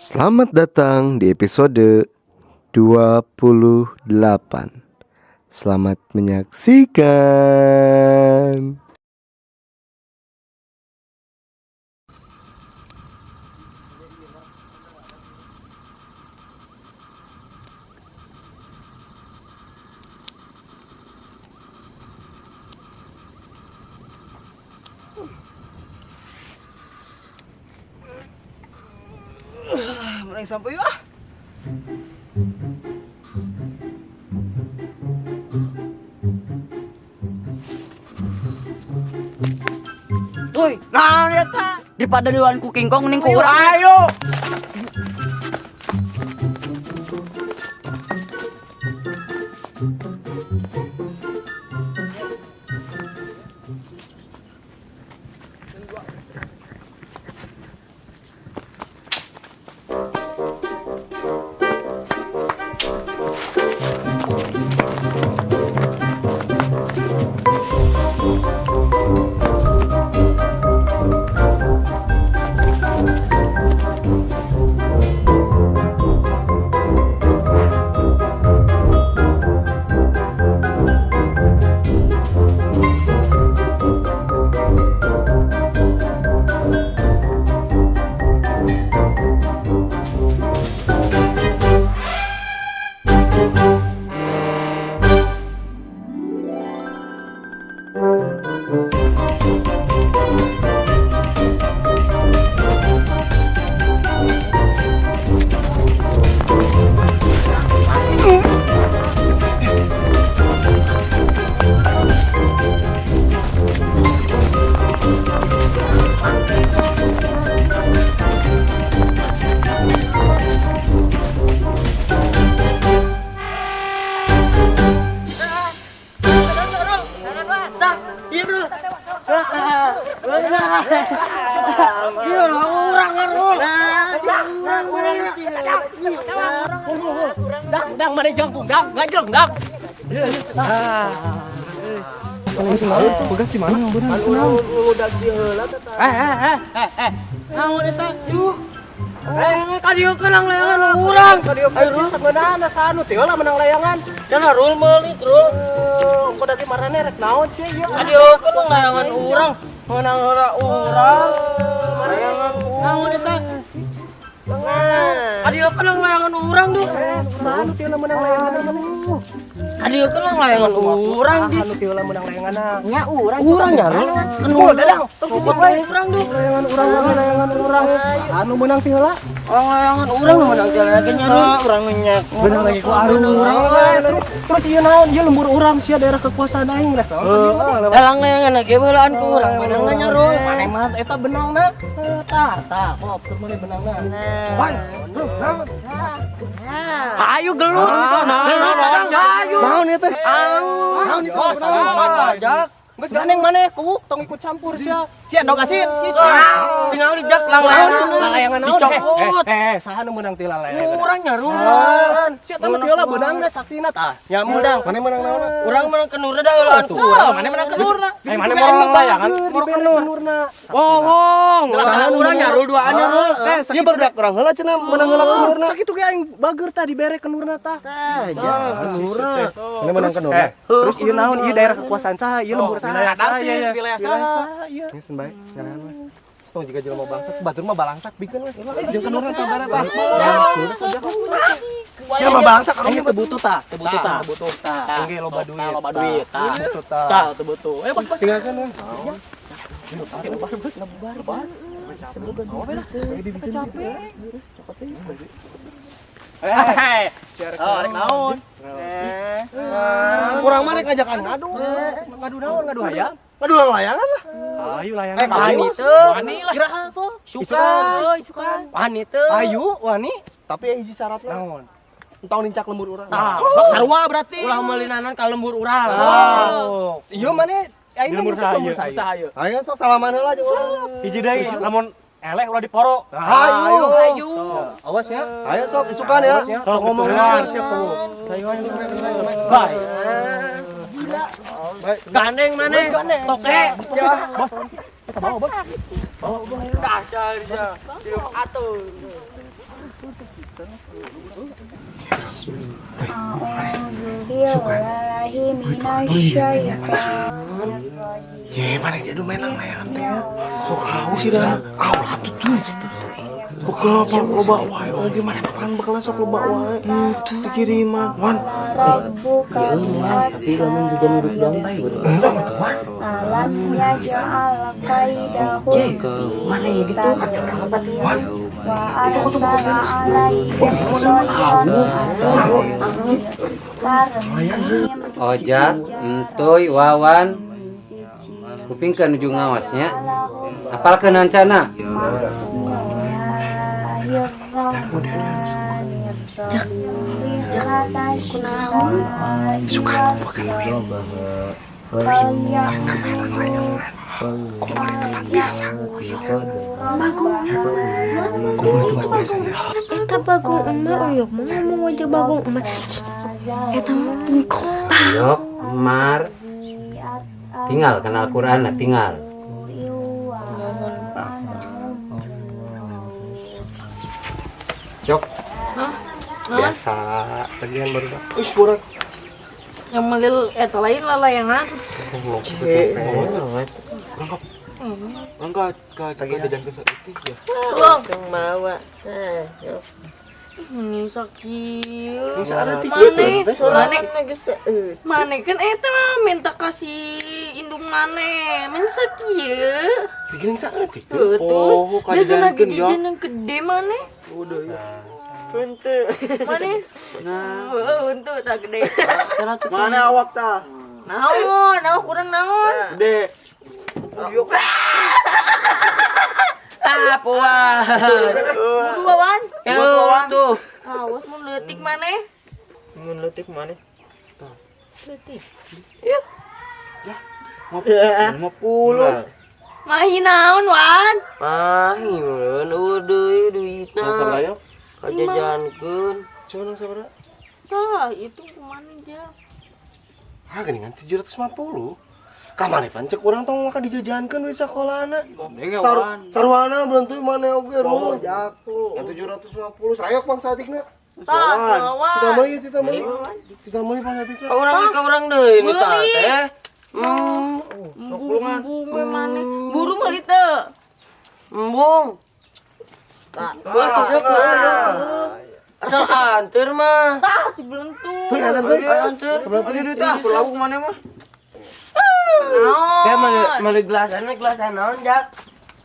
Selamat datang di episode 28. Selamat menyaksikan. Mulai sampai yuk. Woi, Nah, lihat tak. di padaluan ku King Kong mending ku urang. Ayo. Iya lah urang ngarul. Dang mana jangkung, dang, ngajeng, dang. Naon eta? Kadieu keunang layangan urang. Ayo sebenarnya sanu teh lah menang layangan. Dan harul meuli terus. Engko dari marane rek naon sih ieu? Kadieu keunang layangan urang. Menang urang. Layangan Naon eta? Kadieu keunang layangan urang duh. sanu teh lah menang layangan. Kadieu keunang layangan urang di. Sanu teh lah menang layangan. Nya urang. Urang nya lu. Kenuh dadang. Tong siji bae. Urang duh. Layangan urang. Anu menang teh lah. Layangan urang menang jalan lagi nya duh. Urang nyak. Bener lagi ku aru urang. Terus ieu naon? Ieu lembur urang sia daerah kekuasaan aing lah. Dalang layangan lagi beulaan ku urang menang nya rul. Mane mah eta benangna. Tah, kok keur mane benangna. Wan, naon? Ayo gelut. Gelut dadang ayo. Naon ieu teh? Naon itu? Naon? Geus ganeng maneh kuuk tong ikut campur sia. Sia dong asin. Tinggal dijak Layangan naon? dicopot. Saha nu menang ti layangan? Urang nya rul. Sia teh mah teu lah beunang geus saksina tah. Ya mudang. Mane menang naon? Urang menang kenurna da heulaan ku. Mane menang kenurna. Mane menang layangan? Mor kenurna. Bohong. Layangan urang nya rul duaan nya rul. Ieu barudak urang heula cenah menang heula kenurna. Sakitu ge aing bager tah dibere kenurna tah. Kenurna. Mane menang kenurna. Terus ieu naon? Ieu daerah kekuasaan saha? Ieu lembur saha? Wilayah saha? Iya. Geus bae. Jangan mah. Tong juga jelema bangsat, batur mah balangsak bikin lah. Jeung kenurna tah bare tah. Ya mah bangsak orangnya teu butuh tah, teu butuh tah. Butuh tah. Engge loba duit. Loba duit tah. Butuh tah. Tah teu butuh. Bos tinggalkan we. Rek naon? Kurang mah rek ngajakan ngadu. Ngadu naon? Ngadu hayang? Ngadu layangan lah. Ayo layangan. Wani teu. Wani lah. Kiraha so. Sukan. Wani teu. Ayu, wani, tapi hiji syaratna naon? Entong nincak lembur urang. Nah, sok sarua berarti. Ulah meulinanan ka lembur urang. Ieu mane aing lembur sahayu. Ayo sok salaman heula jeung urang. Hiji deui lamun eleh ulah diporo. Ayo. Awas ya. Ayo sok isukan ya. Sok ngomong siap tuh. Baik. Baik. Gandeng mana? Toke. Bos. Kita bawa bos. Kasar dia. Atuh. Ye, mana dia do main layangan teh. Sok haus sih dah. Lah tuh. Pokoknya apa loba wae, gimana papan bakal sok loba wae. Dikiriman. Wan. Tapi lamun juga nurut dong bae. Alam yaj'al kaidahu Mana ya gitu? Wan. wa arsala alaihim Ojak, Entoy, Wawan, kuping ke nuju ngawasnya. Apalkeun hancana? Suka Eta Bagong Umar uyuk mah ngomong aja Bagong Umar. Eta mah engkau. Yok, Mar. Tinggal kenal Quran lah, tinggal. Yok. Biasa, bagian baru dah. Wis borak. Yang melil eta lain lalayangan. Angkat tadi jajan ke itu ya. Loh, Yang mawa. ini sakit. Ini ada tiket. Mane kan eta minta kasih indung mane. Men sakit. Bikin sakit itu. Betul. Dia sana jajan yang gede mane. Udah ya. Mane? Untuk tak gede. Mana awak tah? Naon, kurang naon. Gede. Puan. Buruan. Buruan tuh. Awas mau leutik maneh. Mun leutik mana? Yuk. 50. Mahi naon, Wan? Mahi mun udah duitna. Sabaraha? Kajajankeun. Coba sabaraha? Tah, itu kemana aja? Ah, geningan 750. Kamari pancek urang tong maka dijajankeun we sakolana. Sarwana berantu mana oge ru. Yang 750 sayok Bang Satikna. Tah, Kita Wan. meli Bang Satikna. Ka urang deui nu tah teh. Bumbu maneh. Buru meuli teu. Embung. Asal anteur mah. Tah, si belentu. Anteur. Berarti di duit ah, labu kemana mah? Kayak meuli gelasan naon jak?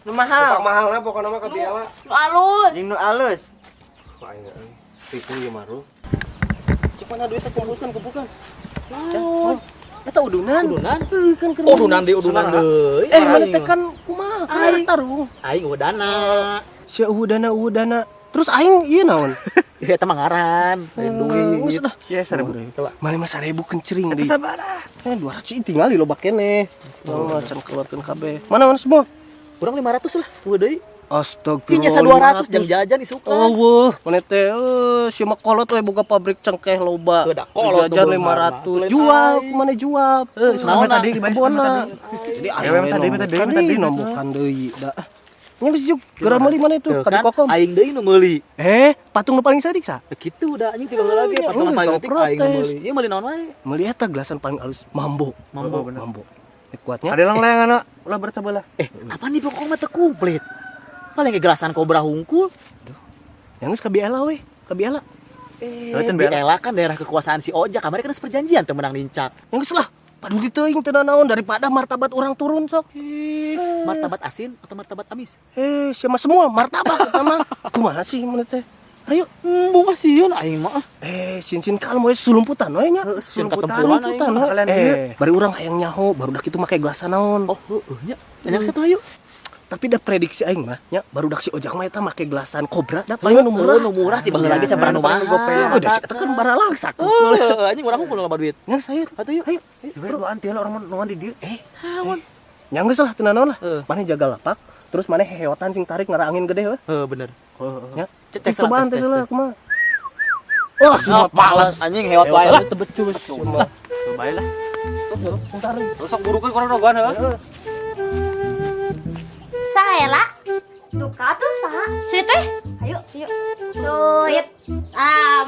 Nu mahal. Mahalna pokona mah ka biaya. Lu alus. Jeung nu alus. Itu ieu mah ru. Cek mana duitnya kumpulkan. Eta udunan. Udunan deui. Mana teh kan kumaha? Kan ada tarung. Aing udana. Sia udana. Terus aing ieu naon? Eta mah ngaran. Geus dah. Ya 1000. Mana mah 1000 kencering deui. Sabaraha? 200 tinggal di loba keneh. Can keluarkeun kabeh. Mana semua? Kurang 500 lah. Udah deui. Astagfirullah. Nya 200 jang jajan disuka. Allah, mana teh si mah kolot we boga pabrik cengkeh loba. Udah kolot jajan tuh, 500. Jual, kumana jual. Naon tadi kebona. Jadi tadi nombokan deui da. Nya geus juk geura meuli mana itu? Kadi kokom. Aing deui nu meuli. Patung nu paling sadik sa? Kitu udah anjing tiba lagi patung paling detik aing nu meuli. Ieu meuli naon wae? Meuli eta gelasan paling alus mambo. Mambo. Kuatnya. Ada layangan ulah bersabelah. Apa nih pokoknya mah teu komplit. Paling gelasan kobra hungkul. Yang geus kabiala we, kabiala. Biela kan daerah kekuasaan si Ojak, kamari kan perjanjian teu menang lincak. Yang geus lah. Paduli teuing teu naon daripada martabat orang turun sok. Martabat asin atau martabat amis? Siapa semua martabak eta mah. Kumaha sih mana teh? Ayo, Bunga sieun aing mah. sin kalam we sulumputan we nya. Sulumputan we. Bari urang hayang nyaho, baru dak kitu make gelas naon. Oh, nya. Banyak satu ayo. Tapi da prediksi aing mah nya baru dak si Ojak mah eta make gelasan Cobra da paling nu murah tiba lagi sabar nu mahal. Udah sih eta kan bara langsak. Anjing urang kumpul loba duit. Nya saya. Atuh yuk. Ayo. Duaan teh orang nuan di dieu. Hawan. Nya geus lah teu naon lah. Maneh jaga lapak, terus maneh heheotan sing tarik ngara angin gede we. Bener. Nya. Tes Cobaan teh lah kumaha. Oh, semua palas anjing heot wae lah teu becus. Bae lah. Sok burukeun kurang dogan heuh. Saela. Tuh katuh saha? Saya teh. Ayo, yuk. Suyet.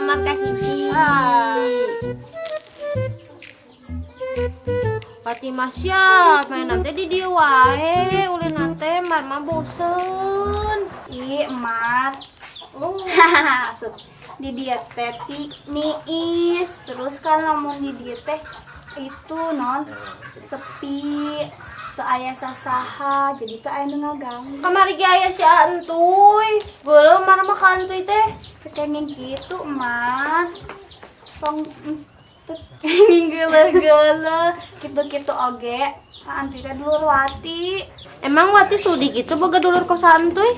Makasih Ci. Fatimah siap, main nanti di dia wae, ulin nanti mama bosen. Ih, Mar. Hahaha, di diet teh miis. Terus kan lamun di diet teh itu non sepi, teu aya sasaha, jadi teu aya nu ngaganggu. Kamari ge aya si Antuy. Geuleuh mana mah ka Antuy teh. Kenging gitu, Mar. Tong kenging geuleuh-geuleuh, kitu-kitu oge. Anti teh dulur Wati. Emang Wati sudi gitu boga dulur kos Antuy?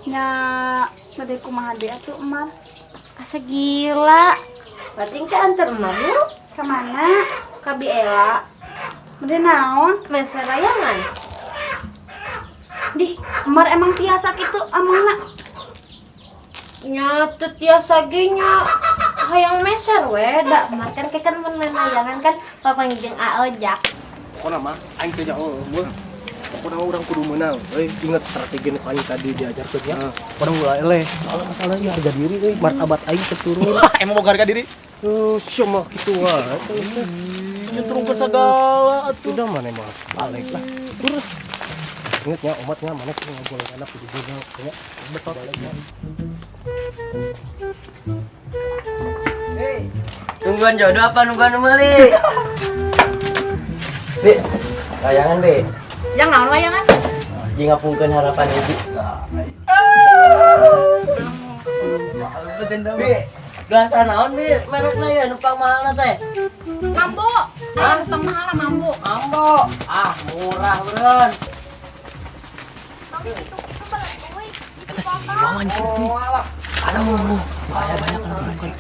Nya, bade kumaha deui atuh, Mar? Asa gila. Berarti ke antar emak dulu. Kemana? Ka Biela. Bade naon? Main serayangan. Dih, Mar emang tiasa kitu amangna. Nya teu tiasa ge nya hayang meser we da makan ke kan mun main layangan kan papanggih aojak. Pokona mah aing teh jauh eueuh. Pokona mah urang kudu meunang. Ingat strategi nu aing tadi diajarkeun nya. Urang ulah eleh. Soalnya masalahnya harga diri euy, martabat aing teu turun. Emang boga harga diri? Sia mah kitu wae. Nyetrungkeun sagala atuh. Udah mana mah balik lah. Terus ingat ya umatnya mana sih ngobrol anak kudu bener ya. Betul baliknya. Nungguan jodoh apa nungguan meuli? Be, layangan be. Yang naon layangan? Ji ngapungkeun harapan hiji. Be, gelas naon be? Merekna ya numpang mahalna teh. Mambo. Numpang mahal mambo. Ambo. Ah, murah beureun. Eta si Wawan sih. Aduh, banyak kan.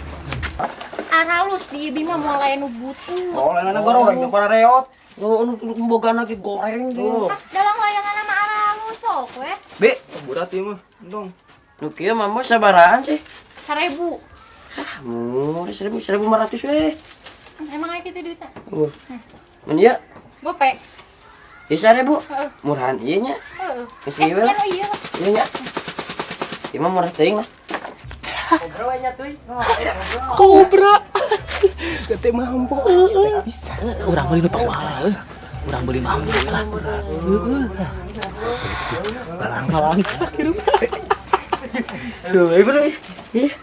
Aralus di bima mulai nu butuh. Oh, layangan goreng yang para reot. Oh, nu boga lagi goreng tuh. Dalam layangan sama aralus sok we. Be, budak ieu mah. Dong. Nu kieu mah sabarahan sih? 1.000. Murah 1.500 we. Emang aya kitu duitna? Mun ieu Gope. bisa 1.000. Murahan ieu nya. Heeh. Geus ieu we. Kan iya. Ieu nya. Ieu mah murah teuing lah. Kobra we nya teuy. Kobra. Teh mampu. Bisa. Urang beli nu pawala. Urang beli mampu lah. Heeh. Balangsa kieu. Duh, ieu bro. Ih.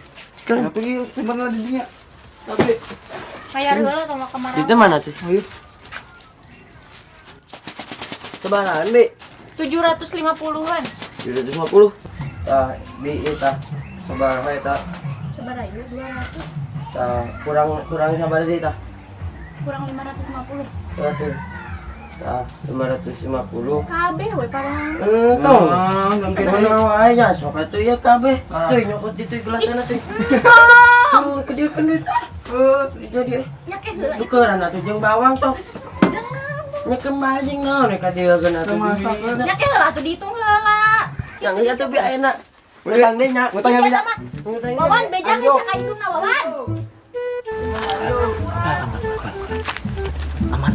Kan Atuh ieu sebenarnya di dinya. Tapi Bayar heula tong kemarin. itu mana tuh? Ayo. Sebaran be. 750-an. 750. Tah, di ieu tah. Sebaran we tah. Sabaraha ieu 200. Tah, kurang sabaraha deui tah? Kurang 550. 100. Tah, 550. Kabeh we padahal. Tong. Mana wae nya sok atuh ieu kabeh. Teuy nyokot di teuy gelasna teuy. Tuh, kediekeun duit. Jadi Nya ke heula. tukeran atuh jeung bawang sok. Nyekeun majing naon ka diekeun atuh. Nya ke heula atuh dihitung heula. Yang ieu atuh bi ayeuna. Utang deui nya. ngutang ya bisa. Wawan beja ge ka hidungna Wawan. Aman.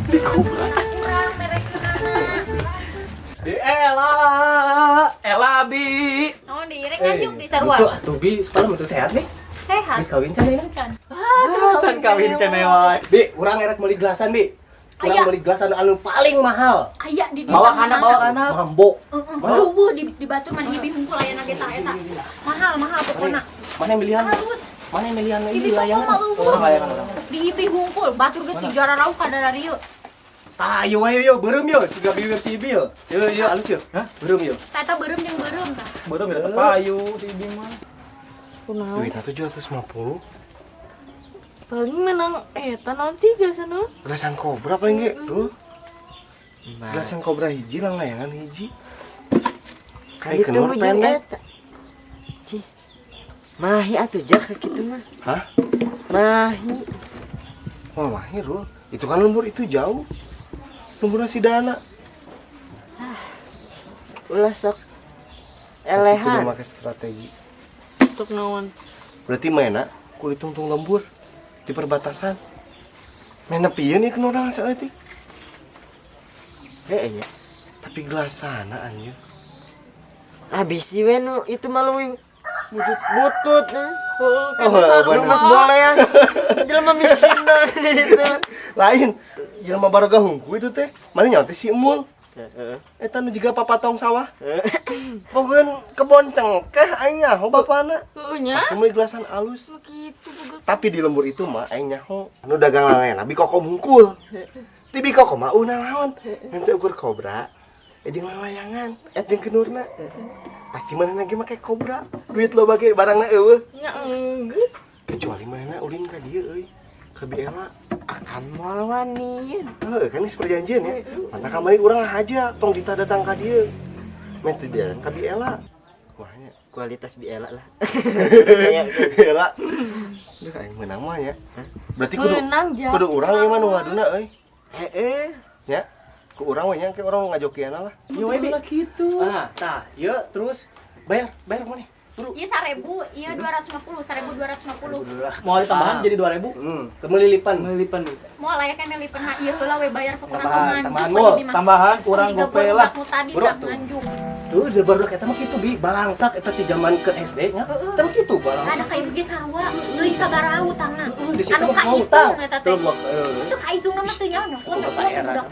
Kurang merekeunana. Di Ela bi. Naon di rek nganjuk di sarua. Tuh bi, sekolah betul sehat nih. Sehat. Geus kawin can ini. Can. Can kawin keneh wae. Bi, urang erek meuli gelasan bi. Urang Aya. meuli gelasan anu paling mahal. Aya di Bawa kana. Mambo. Heeh, di batur mah di hungkul aya na eta. Mahal pokona. Mana yang milihan? Halus. Mana yang milihan Di ini bibir layangan? mah leuweung. Urang layangan urang. Di ibi hungkul batur ge ti juara rauh kadara rieu. Tah, yo beureum yo, siga bibir si Ibi yo. Yo alus yo. Hah? Beureum yo. Tata beureum jeung beureum tah. Beureum ya payu si Ibi mah. Duitnya 750. Paling menang eta naon sih gasana? Gelasan kobra paling ge. Tuh. Gelasan kobra hiji lang layangan hiji. Kayak kenur pendek. Mahi atuh jak kitu mah. Hah? Mahi. Wah, mahir lu. Itu kan lembur itu jauh. Lemburna si Dana. Ulah sok Elehan. Itu make strategi. untuk naon. Berarti mainna kulit tungtung lembur di perbatasan. Main nepieun ieu kenurang saeutik. Iya. Tapi gelas sana anjir. Habis sih wenu itu malu butut kan bener. mas boleh ya jelema miskin gitu Lain. Jelema baroga hungku itu teh. Mana nyawa teh si Emul. Eta nu juga papatong sawah. Bogeun kebon cengkeh aing nyaho bapana. nya Pasti meuli gelasan alus. gitu Tapi di lembur itu mah aing nyaho anu dagang langayan abi kokom hungkul. Di bi kokom mah una naon. Ngan seukur kobra. Jeung lalayangan, jeung kenurna. Pasti manehna ge make kobra. Duit lo bage barangna eueuh. nya geus Kecuali manehna ulin ka dieu euy. Ka Biela. akan moal wani Kan geus perjanjian ya. Mantap kamari urang aja tong dita datang ka dieu. Men teu datang ka Biela. Kuahnya kualitas biela lah Biela. Duh aing meunang mah ya. Berarti kudu urang ieu mah nu ngaduna euy. Ya. Ku urang we nya ke urang ngajokiana lah. Iya we gitu. Tah, ieu terus bayar mana? Turu. Iya 1.000, iya 250, 1.250. Mau ditambahan jadi 2.000. Kemelilipan. Mau layaknya lipen ha ieu heula we bayar pokona Tambahan mul, tambahan kurang gope lah. Tadi Bro, dak tuh. nganjuk. Tuh, udah baru eta mah kitu bi, balangsak eta ti zaman ke SD nya. Eta mah kitu Ada balangsak. kayak begitu sarua, leuwih sagara hutangna. Di situ Anu mah ka mau itu utang. eta teh. Tuh, blok. Itu ka itu nama teh nya.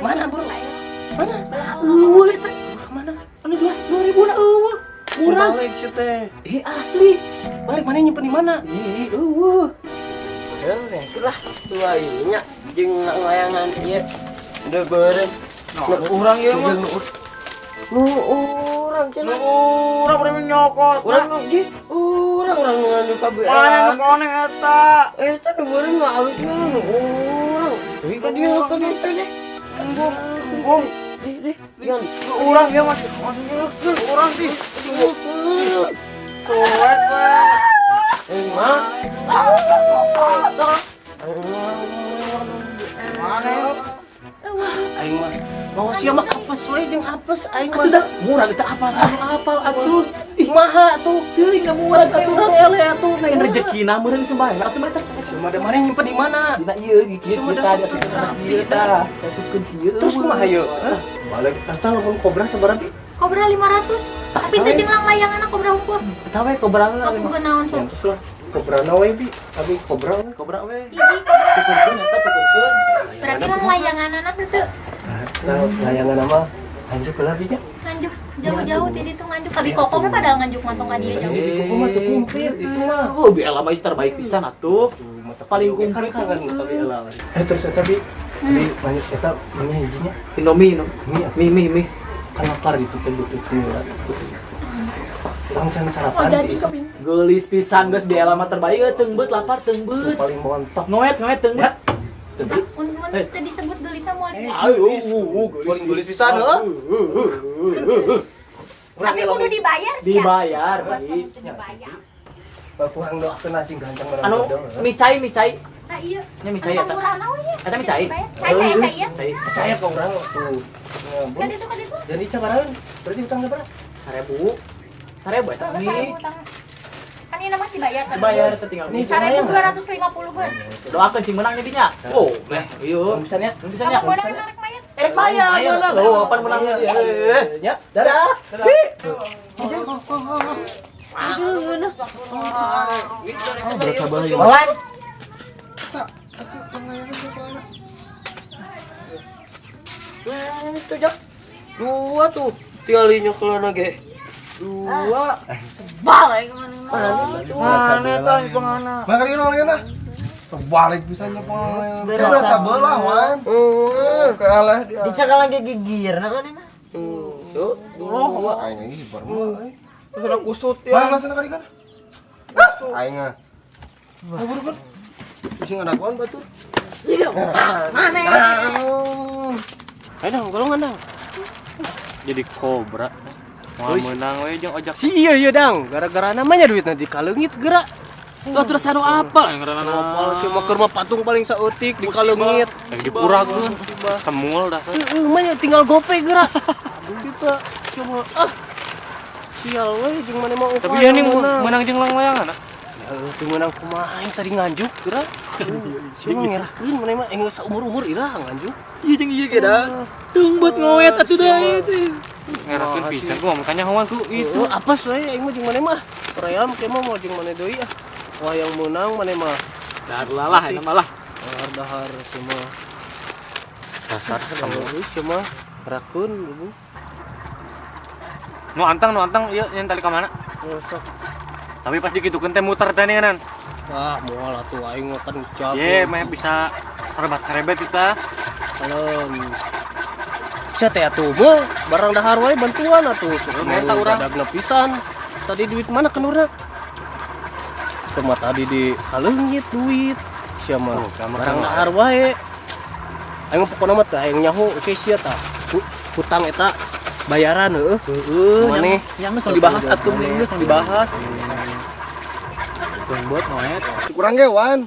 Mana, Bro? Mana? Eueuh, Kemana? Anu 2.000 na eueuh. Murah balik sih teh. Asli. Balik mana nyimpen di mana? Eueuh. ya itulah tua ininya jeung layangan ieu udah beureum Urang ieu mah. urang cenah Urang urang nyokot. urang ge urang nganu ka beula Mana nu koneng eta? eta nu beureum mah alus mah nu urang tapi ka dieu teh Bung, yang urang ieu mah. Urang sih. Soet lah. mah Mana? Aing mah mau sia mah apes we jeung apes aing mah. Atuh murah kita apal atuh. Ih maha tuh. Teuing da murah ka urang ele atuh lain rezekina meureun sembahyang atuh mah teh. Cuma da mana nyimpen di mana? Dina ieu kieu kita ada sekedar ieu tah. Tasupkeun kieu. Terus kumaha ieu? Balik eta lamun kobra sabaraha bi? Kobra 500. Tapi teh jeung layangan kobra ukur. Eta we kobra Aku kenaon sok. Terus lah kobra na we bi. Abi kobra we. Iji Tukeun eta tukeun. berarti layanganana teu Layangan nama anjuk lah bi nya. nganjuk jauh-jauh tadi tuh nganjuk tapi kokongnya padahal nganjuk mantong ka dia jauh. Kok mah teu kumplit itu mah. Oh, bi Ella mah terbaik pisan atuh. Paling kumplit kan tapi Ella. Terus eta bi banyak eta mana hijinya? Indomie. Mie. Kan lapar gitu teh butuh cemil. Urang can sarapan. Geulis pisan geus bi Ella mah terbaik teungbeut lapar teungbeut. Paling montok. Ngoet teungbeut. Mun tadi disebut gelisah moal. Paling geulis pisan heuh. Tapi kudu dibayar sih. Dibayar, Bos Bi. kudu dibayar. Kurang doakeun nasi gancang menang. Anu micai. Nah iya. Nya micai eta. Murah naon nya? Eta micai. Saya iya. Percaya ke orang tuh. Kan itu. Jadi cabaran. Berarti utang berapa? 1.000 eta Kalau mie. saya utang. Kan ini masih bayar kan? Bayar teh tinggal mie. 1.250 kan. Doakeun sing menang nya dinya. Oh, ieu. Bisanya. Kamu mau narik mayat? Erek bayar lah. Lo apa menangnya dia? Nya. Dadah. Mawan itu jak dua tuh tinggalnya kelana ge dua Balik kemana? Mana tah itu mana? Makali na. Terbalik bisanya Pak. Udah sabelah wan. Kalah dia. dicakal lagi gigir nah mana tuh dua Aing ini baru. sudah kusut Mana ya langsung kali kan? Aing ah. Buru kan. Sing ada kuan batur. Mana? Ayo dong, golongan dong. Jadi kobra. Mau menang we jeung ojak. Si iya dang, gara-gara namanya duitna dikaleungit geura. Tuh terus anu apa yang ngaranna opal si mah keur mah patung paling saeutik dikaleungit. Yang dipurageun semul dah. Heeh, mah tinggal gope geura. Kita cuma sial we jeung mana mau. Tapi ya nih menang jeung lang-layangan. Teu meunang kumaha aing tadi nganjuk geura. Siapa ngereskeun mana mah geus saumur-umur irah nganjuk. Iya jeung ieu ge da. Tung buat ngoet atuh da ieu. Ngereskeun pisan ku makanya hawan ku itu. Apes we aing mah jeung mana mah. Real mah mah mau jeung mana deui ah. Wah yang menang mana mah. Dar lalah eta mah lah. Dahar semua. Dasar kamu. Semua rakun ibu. Nu antang ieu nyen tali ka mana? Sok. Tapi pas dikitukeun teh muter teh ninganan. Ah, moal atuh aing mah kan jago. Ye, mah bisa serbat-serebet kita. Kalem. Sia teh atuh mah barang dahar wae bantuan atuh. Eta urang. Dadagna pisan. Tadi duit mana kenurna? Cuma tadi di kaleungit duit. Sia mah barang dahar wae. Aing mah pokona mah teh aing nyaho oke sia tah. Hutang eta bayaran heueuh. Maneh Yang geus dibahas atuh geus dibahas. buat ngoet. Kurang gewan.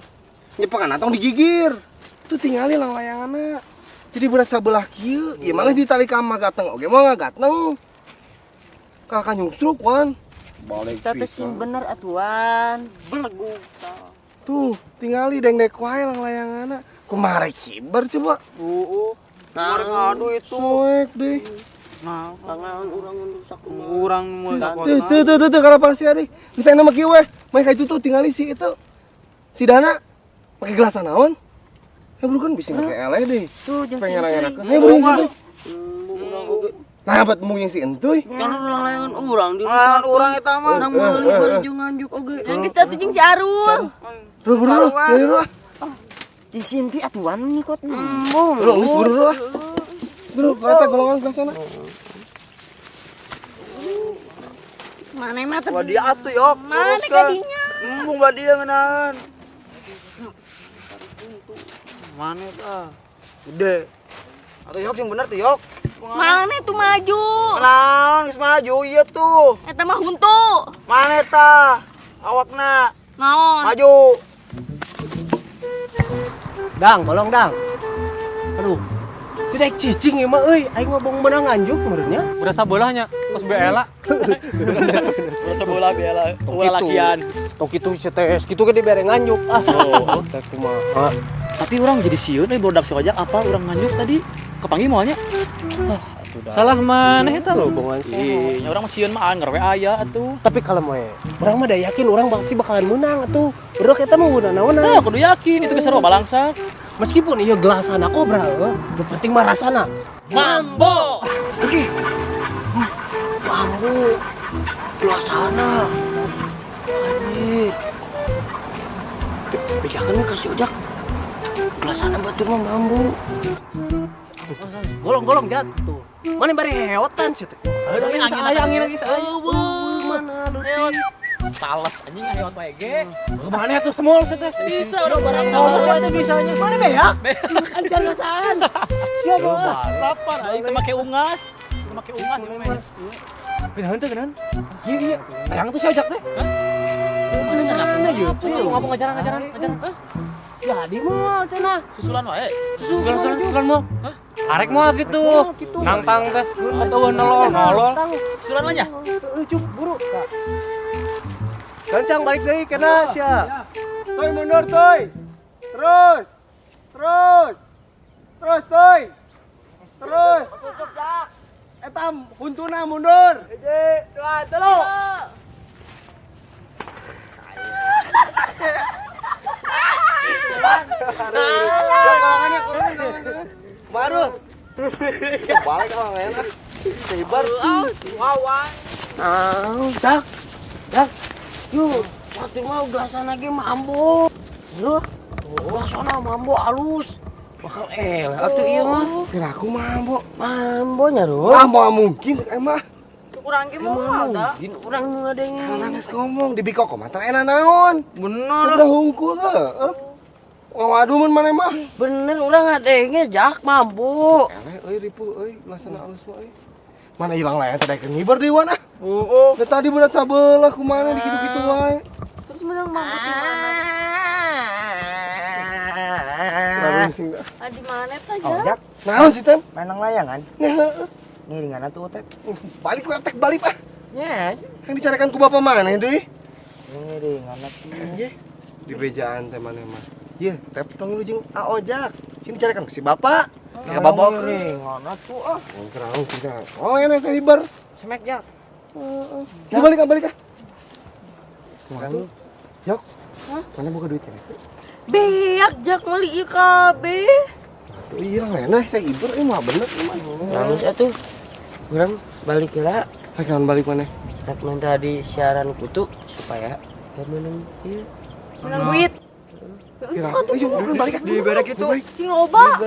Nyepakan atong digigir. Tuh tinggali lang layanganna. Jadi berat sabelah kieu, ieu mah geus ditali ka mah gateng oge mah ngagateng. Kakak nyungsruk wan. Balik pisan. Bener atuan. Belegu. Tuh, tinggali deng-dek wae lang layanganna. Kumaha rek kiber coba. Nah, ngadu itu. Soek deh. Nah, tangan urang rusak urang mulai Tuh, kalapan sia deui. Misalnya mah kieu we, mah ka itu tuh tinggali si itu. Si Dana pakai gelas naon? Hebrukeun bisi make eleh deui. tuh Pengen enak-enak. Hebrukeun sih. Nah, buat mung yang si entuy. kan ulang layangan urang di layangan urang eta mah nang meuli baju nganjuk oge yang kita tuh jeung si Arul Buru-buru, di sini atuan nikot Buru, geus buru lah. Buru, eta golongan ke sana. Mana mah teh. Wah dia atuh yok Mana kadinya? embung bah dia ngeunahan mana tah gede atuh yok sing bener tuh yok Mana tuh maju? naon geus maju ieu tuh Eta mah huntu. mana tah awakna Naon? maju Dang, tolong dang. Aduh. Tidak cicing ieu mah euy, aing mah bong menang nganjuk menurutnya. Udah sabelahnya pas beela. urang bola biala ulah lakian Tok itu setes kitu ge dibere nganjuk. Ah. Oh, teh kumaha. tapi orang jadi sieun bodak si ojak apa orang nganjuk tadi kepanggil moalnya Salah maneh eta lo bongan iya orang sieun mah ngarwe aya atuh Tapi kalau mau urang mah da yakin urang pasti bakalan menang atuh. Udah kita mah udah naon. nah kudu yakin itu geus sarua balangsak Meskipun ieu gelasana kobra, nu penting mah rasana. mambo Mambu. Gelasana. Anjir. Bejakeun kasih ojak. Gelasana batur mah mambu. Golong-golong jatuh. Mana bari heotan sih teh. Angin lagi. Mana leutik. tales anjing ayeot wae ge Kemana tuh semua sih teh? bisa urang barang Oh, saya bisanya. Mana beak? Kan jalasan. Siapa? lapar aing teh make ungas ieu mah Kenahan tuh kenahan. Iya. Yang tuh saya ajak teh. mana Iya. Ngomong ngajaran. Jadi mah cenah. susulan wae Susulan mau. Arek mau gitu. Nangtang teh. Atuh nolol. susulan aja Cuk, buru. Gancang balik deui kena sia. Toy mundur toy. Terus. Toy. Terus. Eta huntuna mundur. 1, 2, 3. Baru. Balik kalau nggak enak. Sebar. Dak. Yuk, waktu mau gelasana ge mambo. Lu. Gelasana mambo halus. Bakal atuh ieu mah. Kira aku mambo. Mambonya doh. Ah, mau mungkin emang. Urang ge moal da. Urang nu ngadengin. Karena nges ngomong di bikoko mah teu enak naon. bener Udah hungkul heuh. Waduh mun maneh mah. Bener urang ngadengin jak mambo. Eleh euy ripu euy, gelasana alus mah euy. Mana hilang layan tadi keur ngiber deui wana. oh Da tadi berat sabelah kumaha dikitu-kitu wae. Terus menang mampu di mana? Terus sing dah. Di mana teh ya? Naon sih tem? menang layangan Nya heueuh. ngiringan atuh teh Balik we tek balik ah. nya Yang dicarikan ku bapak maneh deui. Ngering anak Iya. Di bejaan teh mana mah. Iya, tapi tong lu jeung Ojak. Sini carikan ke si bapak. Ya bapak. ngering anak tuh ah. Kerang kita. Oh, ini saya liber. Smack jak. Mau balik ah. Kumaha? Yok. Mana buka duitnya? Beak jak meuli ieu kabeh. Tuh iya nah saya iber mah bener mah. Langsung atuh. Urang balik heula. Kapan balik mana? Tak minta di siaran kutu supaya menang ieu. Menang duit. Kira. Balik ah. Di berek itu. Sing loba.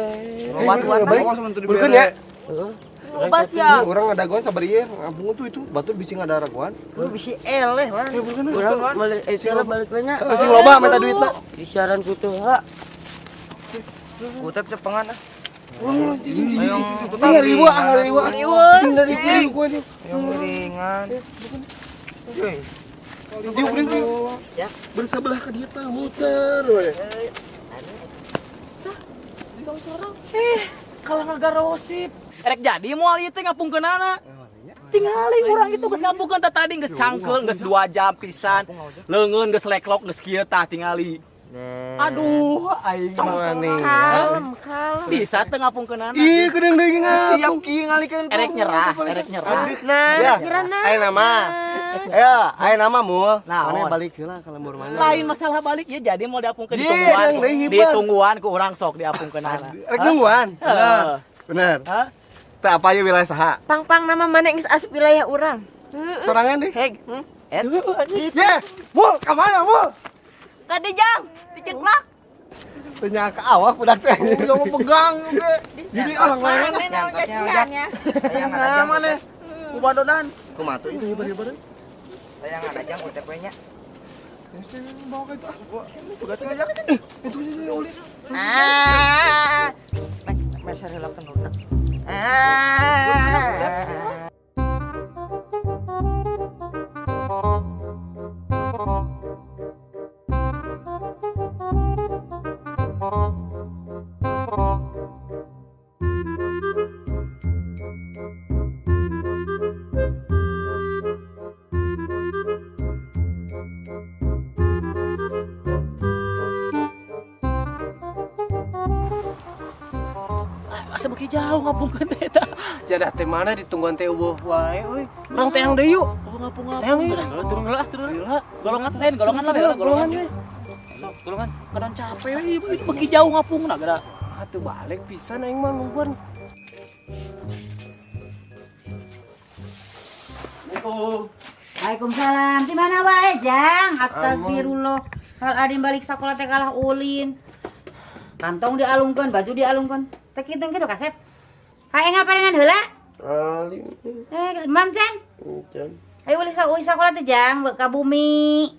Obat-obatan awas mun teu Bener ya? diberek. Heeh. Loba sia. Orang ada goan sabar ieu ngampung tuh itu. Batur bisi ada raguan. Lu bisi eleh mah. Urang balik heula balik nya. Sing loba minta duitna. Di siaran kutu heula. Kutep cepengan ah. Sing ribu Sing dari ciu gua dia. Yang ringan. Cuy. Dia bring ya. Bersebelah ke dia tah muter we. Kalau ngagarosip. Erek jadi moal ieu teh ngapungkeunana. Tingali urang itu geus ngapungkeun teh tadi geus cangkeul geus 2 jam pisan. Leungeun geus leklok geus kieu tah tingali. Aduh, aing mah Kalem. bisa teh ngapungkeunana. Ih, kedeung deui Siap kieu ngalikeun. Erek nyerah. Ya, ayo nama. Ya, ayo nama mul. Naon? Mana balik heula ka lembur mana? Lain masalah balik ya jadi mau diapungkeun Jee, ditungguan. yang deui hibar. Ditungguan ku urang sok diapungkeunana. Rek nungguan. Heeh. Bener. Hah? Teh apa ye wilayah saha? Pang nama mana geus asup wilayah urang. Sorangan deh. Heg. Ye, mul, ka mana mul? Kade jang, diceklak. Tanya ke awak budak teh. Enggak mau pegang oge. Jadi orang lain. Nyangkatnya ojak. Sayang ada mana? Kubadodan. Kumaha tuh itu hibar-hibar. Sayang ada jang UTP-nya. Bawa ke itu. Pegat ke ojak. Itu sih oli. Meser heula kan. Asa beki jauh ngapungkeun teh eta. Jadah teh mana ditungguan teh eueuh wae euy. Urang teh yang deui yuk. Ngapung-ngapung. Teh yang Turun heula. Golongan lain, golongan lah heula, golongan. Sok, golongan. Kadang capek we ieu beki jauh ngapungna gara. atuh balik pisan aing mah nungguan. Waalaikumsalam. Di mana wae, Jang? Astagfirullah. Hal adin balik sekolah teh kalah ulin. Kantong dialungkeun, baju dialungkeun. Teh kitu kitu kasep. Hae ngaparenan heula? Alim. Mam Cen. Ayo ulah sekolah teh, Jang, ka bumi.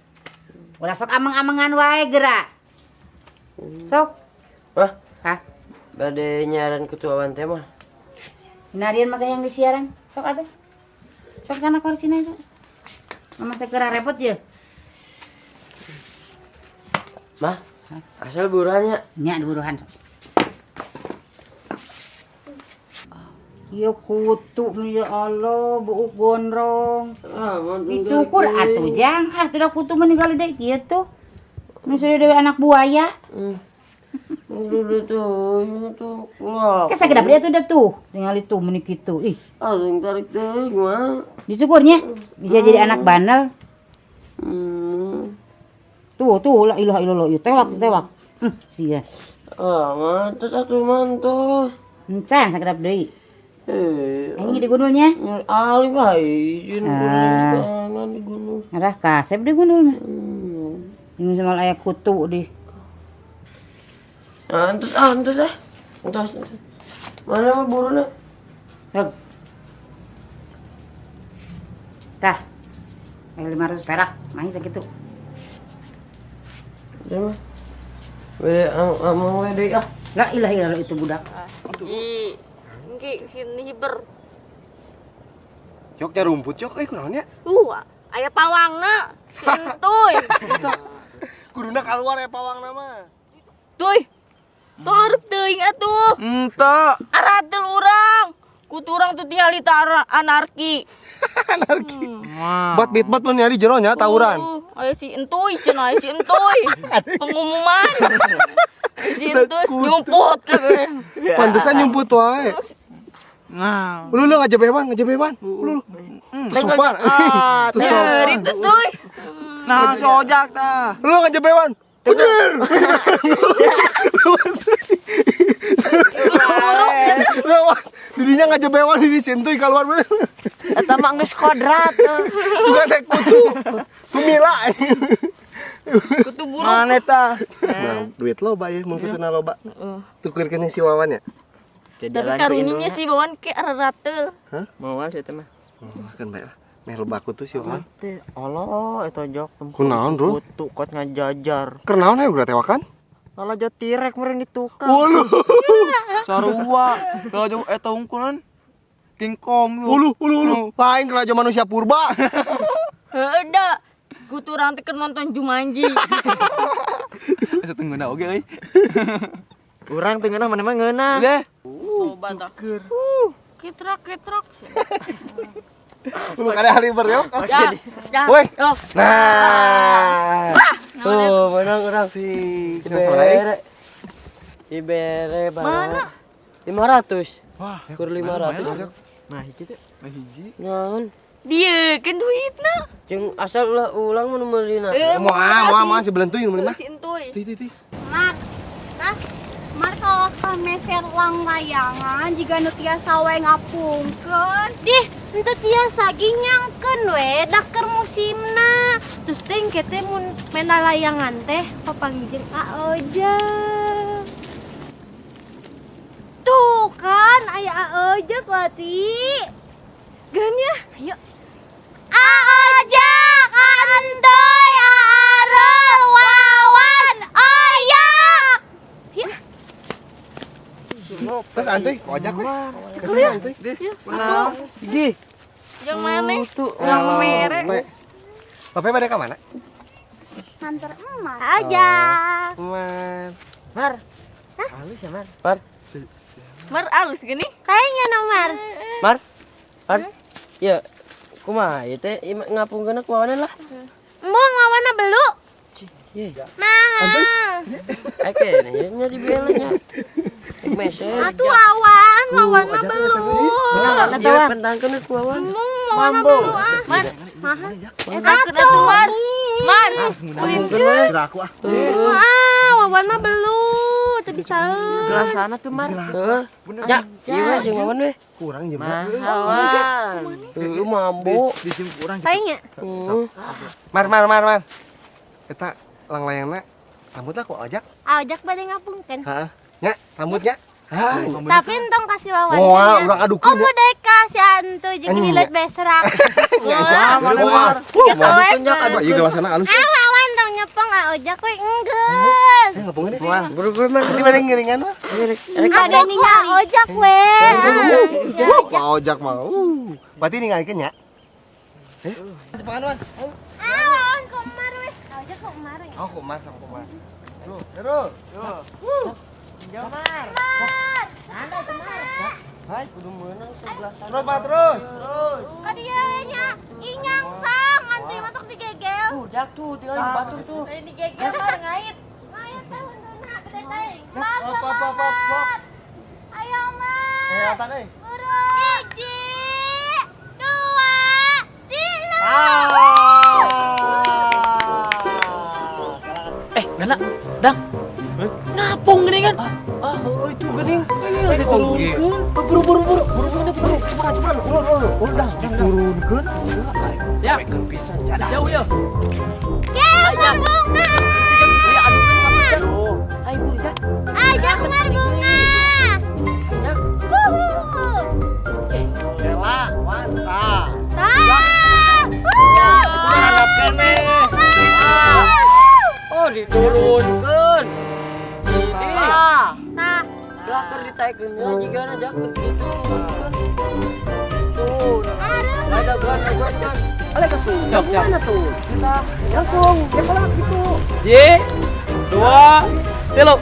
Ulah sok ameng-amengan wae geura. Sok. Wah, Hah? bade nyaran ketuaan teh mah. Nadian mah yang disiaran. Sok atuh. Sok sana korsina itu. Mama teh geura repot ye. Mah, asal buruannya. Nya buruhan sok. Ya kutu ya Allah, buuk gondrong. Dicukur atuh Jang, tidak kutu meninggal deui kitu. Nu sudah dewe anak buaya. Udah tuh, ini tuh. Wah. Ka sageda beri atuh da tuh, tinggal itu meuni kitu. Ih, Yang tarik deh, mah. dicukurnya bisa jadi anak bandel. Tuh, la ilaha illallah, ieu tewak. Sia. Mantap atuh mantos. Encan sageda deui. Ini di gunulnya. Ali mah izin tangan di gunung. Ngarah kasep di gunul mah. Ini sama aya kutu di. Antus ah. Antus. Mana mah buruna? Reg. Tah. 500 perak, mahi sakitu. Ya mah. Amang we ah. La ilaha illallah itu budak. Engke sini hiber. Yoknya rumput yok, kunaon nya? Aya pawangna. Sintuy. Kuduna keluar ya pawang nama. Tuy. Tong hareup teuing atuh. Enta. Aratel urang. Kutu urang tuh tialita anarki. Anarki. Bat bitbat mun nyari jero nya tawuran. Ayo si entuy cenah si entuy. Pengumuman. Si entuy nyumput kabeh. Pantesan nyumput wae. Nah. Lu ngajebeban. Lu. Sumpah. Dari entuy. Nah, si ojak tah. Lu ngajebeban. Bener. Lawas, dirinya ngajebewan di sentuy keluar bener. Eta mah geus kodrat. Juga naik kutu. Pemila. Kutu buruk. Mana eta? Nah, duit loba ya, mau kesana loba. Tukerkeun si Wawan ya. Tapi karuninya si Wawan ke rarateul. Hah? Mau sih eta mah. Kan bae lah. Meh loba kutu si Wawan. Allah eta jok tempur. Kunaon, Bro? Kutu kot ngajajar. Kernaon ya udah tewakan? Lala jotirek meureun ditukang. Waluh. Sarua. Kalau jauh eta ungkulan King Kong tuh. Ulu. Lain keraja manusia purba. Heuh da. Kutu urang teh keur nonton Jumanji. Eta tengguna oge euy. Urang teu ngeunah mana mah ngeunah. Deh. Sobat dah. Ketrak. Lu kada haliber yo. Ya. Woi. Oh. Nah. Tuh, menang urang. Si kena salah. Ibere Mana? 500. Wah, Kur 500. nah hiji teh. Nah hiji. Naon? Dia kan duitna. Jeung asal ulang mun meulina. Moal si belentuy nu mah. Si entuy. Ti. Mar, Mar kalau kameser lang layangan jika nu tiasa we ngapungkeun. Dih, henteu tiasa ginyangkeun we dak keur musimna. Terus teh kete mun mena layangan teh papanggieun Aoja. Tuh kan aya Aoja Wati. Geun ya, ayo. Aoja, Andoy, Arel, Wawan, Oyak. Ya. Terus antuy, ojak we. Kesana antuy. Menang. Ih, Yang mana? tuh. Yang merek. Bapak pada ke mana? Hantar emak aja. Mar. Halus ya, Mar. Mar alus gini. Kayaknya nomor. Mar. Ya, kumaha ieu teh ngapungkeun ku wawanan lah. Mau ngawana belu? Iya. Nah. Ake nya di belenya. Meser. Atuh awan, ngawana belu. Dia pentangkeun ku wawan. Ngawana belu ah. Man. Eta Atuh Man. Man. Kira aku ah. Wawana belu. Teu bisa. Gelasana tuh, Mar. Heeh. Ya, ieu jeung wawan we. Kurang jeung. Lu mambo. Kayaknya. Mar. Eta lang-layangna rambutlah ku ojak. Ojak bade ngapungkeun. Heeh. Nya, rambutnya. Tapi entong kasih wawan. Urang adukeun. Oh, budek kasih antu jeung hilet beserak. Mar. Aduh, Ieu gelasana alus. Wawan tong nyepeng ojak we enggeus. Ngapungkeun deh. buru-buru Mar. Nanti bade ngiringan mah. Ada ningali ojak we. Pak ojak mah. Berarti ningalikeun nya. Cepetan, Wan. Wawan komar we. Ojak komar we. Oh, kumar sama kumar. Terus. Hai, kudu meunang 11. Terus. Kadieu nya inyang sang antu matok digegel. Jak tuh, tinggal di batu tuh. Ini digegel Mar ngait. Ngait teh unduna gede teh. Mas. Pop. Ayo Mas. Kelihatan euy. Urut. 1, 2, 3. Gana. Dang. Ngapung gini kan? Itu geuning. Oke. Buru. Cepetan. Udah diturunkeun. Siap. Jauh ya. Kemar bunga. Ayo, Jak. Ajak kemar bunga. Ela, mantap. Harap kene. Oh, diturunkeun. Nah, Lah keur ditaekeunnya jigana Jak diturunkeun. Tuh, ada gua. Siap. Kita langsung develop gitu. J 2 3.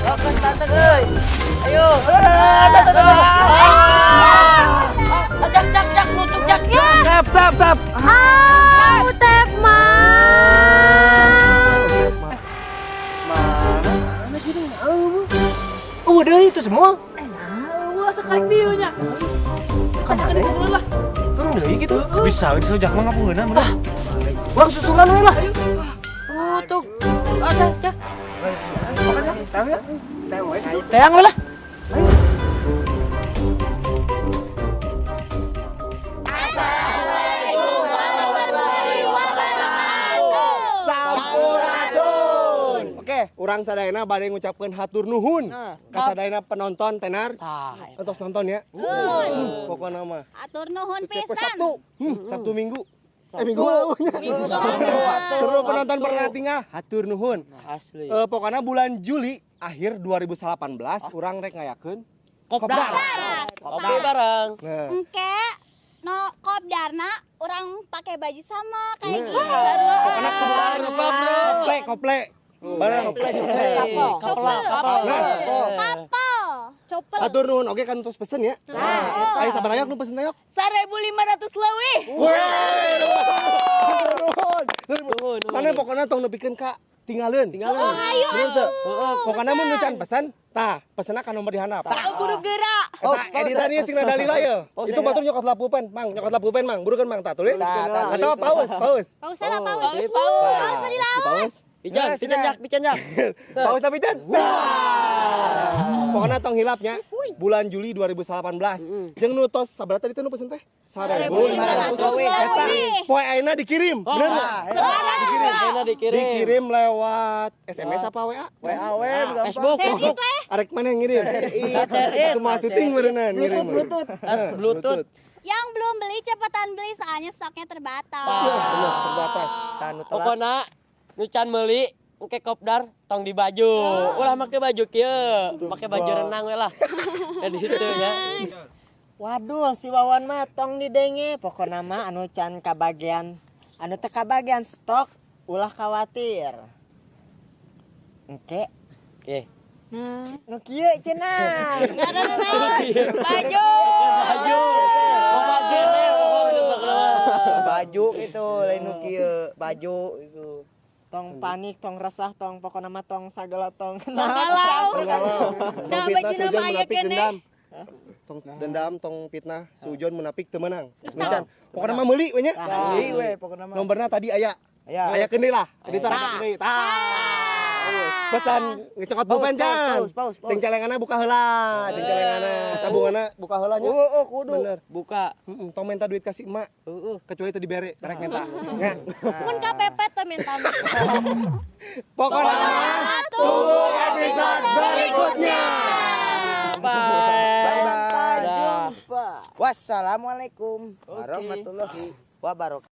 Lakukan tante euy. Ayo. Jak nutup Jak. Tap. tep mah. itu semua. Wah, sekali view-nya. Kamane? Turun deui gitu. Bisa disojak mah ngapungeuna bener. Urang susulan we lah. Oh, tuh. Ada, ya. Teang we lah. Oke, urang sadayana bade ngucapkeun hatur nuhun ka sadayana penonton tenar. Entos nonton ya. Pokona mah. Atur nuhun Setiap pisan. Sabtu. Sabtu Minggu. Minggu seluruh penonton Pernatinga hatur nuhun. Asli. Pokoknya bulan Juli akhir 2018 urang rek ngayakeun kopdar. Kopi bareng. Nah, Engke no kopdarna orang pakai baju sama kayak gitu. pokoknya kople. Bareng. Kapal. Nah, Kapal. Copel. hatur nuhun oke kan terus pesen ya. Ayo sabar ayo nu pesen ayo. 1.500 leuwih. Nuhun. Mana pokoknya tong nepikeun ka tinggalin. Oh, ayo. Bener teu? Pokoknya mun nu can pesan, tah pesenna ka nomor di handap. Buru gerak. Eta editannya sing Dalila ya. Itu batur nyokot lapupen, Mang. Nyokot lapupen, Mang. Burukeun Mang, tah tulis. Atau paus. Paus sana paus. Paus mah dilawan. Paus. Bicanjak. Paus tapi Jan. Pokoknya tong hilapnya bulan Juli 2018. Jeung nu tos sabaraha tadi teh nu pesen teh? 1.500. Eta poe ayeuna dikirim. Bener enggak? Dikirim lewat SMS apa WA? Facebook. Arek mana yang ngirim? Itu mah syuting beneran ngirim. Bluetooth. Yang belum beli cepetan beli soalnya stoknya terbatas. Bener, terbatas. Pokona nu can meuli engke kopdar tong di baju. Ulah make baju kieu, make baju renang we lah. Jadi itu ya. Waduh, si Wawan mah tong didenge. Pokona mah anu can kabagian, anu teu kabagian stok, ulah khawatir. Engke. Nu kieu cenah. Baju. Baju itu lain nu kieu, baju itu. Tong panik, tong resah, tong pokona mah tong sagala tong. Galau. Tong fitnah sujon munafik dendam. Tong dendam, tong fitnah sujon munafik teu meunang. Nucan. Pokona mah meuli we nya. Meuli we pokona mah. Nomborna tadi aya. Aya keuni lah. Editor keuni. Pesan ngecokot pulpen Jan. Ceng celengana buka heula, ceng celengana. Tabunganna buka heula nya. Kudu. Bener. Buka. Tong minta duit kasih emak. Kecuali teu dibere, karek minta. Nya. Mun KPP teh minta. Pokoknya tunggu episode berikutnya. Sampai jumpa. Wassalamualaikum warahmatullahi wabarakatuh.